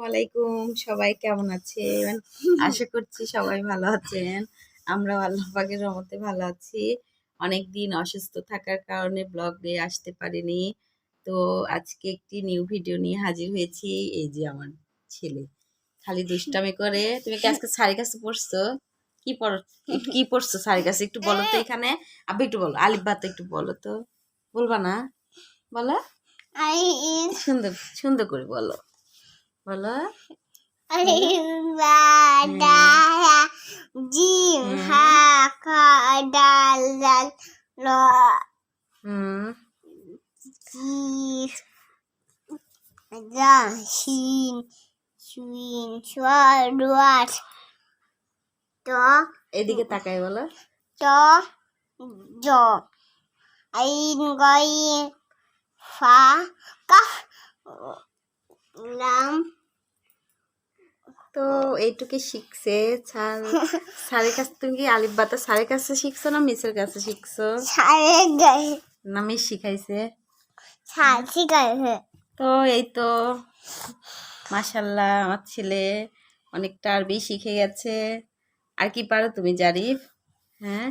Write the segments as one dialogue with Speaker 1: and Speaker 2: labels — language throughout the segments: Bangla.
Speaker 1: আলাইকুম, সবাই কেমন আছেন? আশা করছি সবাই ভালো আছেন। আমরাও আল্লাহ পাকের রহমতে ভালো আছি। অনেকদিন অসুস্থ থাকার কারণে ব্লগ নিয়ে আসতে পারিনি। তো আজকে একটি নিউ ভিডিও নিয়ে হাজির হয়েছি। এই যে আমার ছেলে খালি দুষ্টামি করে। তুমি কি আজকে স্যারের কাছে পড়ছো? কি পড় কি পড়ছো স্যারের কাছে একটু বলো তো এখানে। আব্বু একটু বলো, আলিফ বা তো একটু বলো তো। বলবা না? বলো। সুন্দর সুন্দর করে বলো। বলো।
Speaker 2: জিম হা খা ডাল ডাল ল জি শিন শিন সোয়াট ত
Speaker 1: এদিকে তাকাই বলো।
Speaker 2: ত জ আইন গইন ফা কাফ লাম।
Speaker 1: তো এইটুকু শিখছে স্যারের কাছে। তুমি কি আলিফ বাতা স্যারের কাছে শিখছো না মিসের কাছে শিখছো?
Speaker 2: স্যারের গায়ে
Speaker 1: না মিস শিখাইছে?
Speaker 2: স্যার শিখাইছে।
Speaker 1: তো এই তো মাশাল্লাহ আমার ছেলে অনেকটা আরবি শিখে গেছে। আর কি পারো তুমি জারিফ? হ্যাঁ।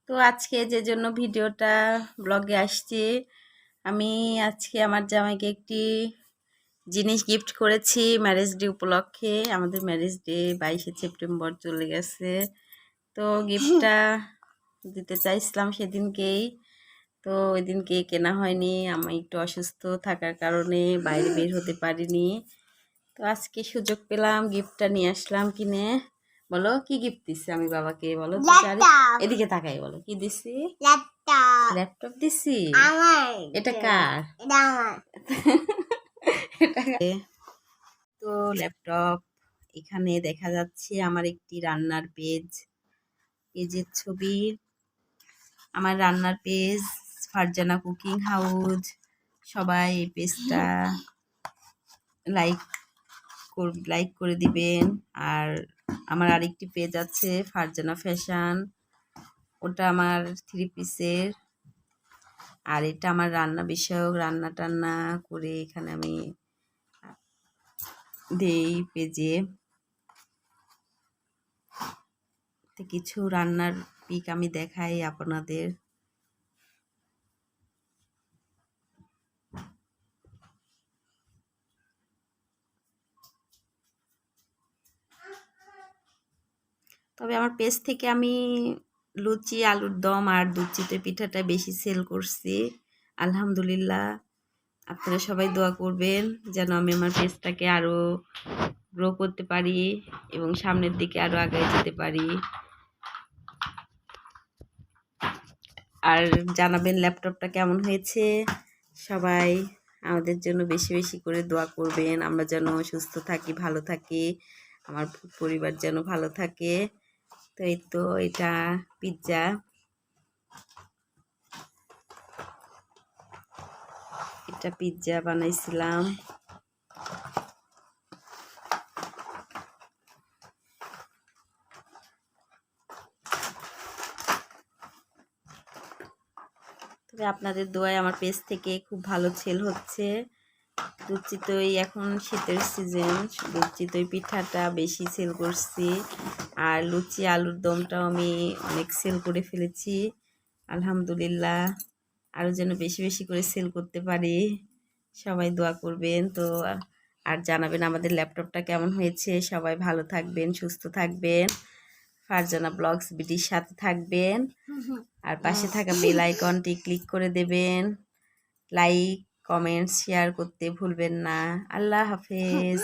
Speaker 1: তো আজকে যে জন্য ভিডিওটা ব্লগে আসছি, আমি আজকে আমার জামাইকে একটি জিনিস গিফট করেছি ম্যারেজ ডে উপলক্ষে। আমাদের ম্যারেজ ডে 22শে সেপ্টেম্বর চলে গেছে। তো গিফটটা দিতে চাইছিলাম সেদিনকেই, তো ওই দিনকে কেনা হয়নি। আমি একটু অসুস্থ থাকার কারণে বাইরে বের হতে পারিনি। তো আজকে সুযোগ পেলাম, গিফটটা নিয়ে আসলাম কিনে। বলো কি গিফট দিছি আমি বাবাকে? বলো তো এদিকে তাকাই বলো কি দিছি? ল্যাপটপ দিছি। এটা কার? তো ল্যাপটপ। এখানে দেখা যাচ্ছে আমার একটি রান্নার পেজের ছবি। আমার রান্নার পেজ ফারজানা কুকিং হাউস। সবাই এই পেজটা লাইক করে দিবেন। আর আমার আরেকটি পেজ আছে ফারজানা ফ্যাশন, ওটা আমার 3 পিসের। আর এটা আমার রান্না বিষয়ক, রান্না টান্না করে এখানে আমি দেই পেজে। কিছু রান্নার পিক আমি দেখাই আপনাদের। তবে আমার পেজ থেকে আমি লুচি, আলুর দম আর দুধ চিতই পিঠাটা বেশি সেল করছি। আলহামদুলিল্লাহ। আপনারা সবাই দোয়া করবেন যেন আমি আমার পেজটাকে আরও গ্রো করতে পারি এবং সামনের দিকে আরও আগায় যেতে পারি। আর জানাবেন ল্যাপটপটা কেমন হয়েছে। সবাই আমাদের জন্য বেশি বেশি করে দোয়া করবেন, আমরা যেন সুস্থ থাকি, ভালো থাকি, আমার পরিবার যেন ভালো থাকে। তো এই তো এটা পিৎজা। এটা পিৎজা বানাইছিলাম। তবে আপনাদের দোয়ায় আমার পেজ থেকে খুব ভালো সেল হচ্ছে। দুধ চিতই, এখন শীতের সিজন, দুধ চিতই পিঠাটা বেশি সেল করছি। আর লুচি আলুর দমটাও আমি অনেক সেল করে ফেলেছি আলহামদুলিল্লাহ। আরও যেন বেশি বেশি করে সেল করতে পারি। সবাই দোয়া করবেন। তো আর জানাবেন আমাদের ল্যাপটপটা কেমন হয়েছে। সবাই ভালো থাকবেন, সুস্থ থাকবেন। ফারজানা ব্লগস বিডির সাথে থাকবেন। আর পাশে থাকা বেল আইকনটি ক্লিক করে দেবেন। লাইক, কমেন্ট, শেয়ার করতে ভুলবেন না। আল্লাহ হাফেজ।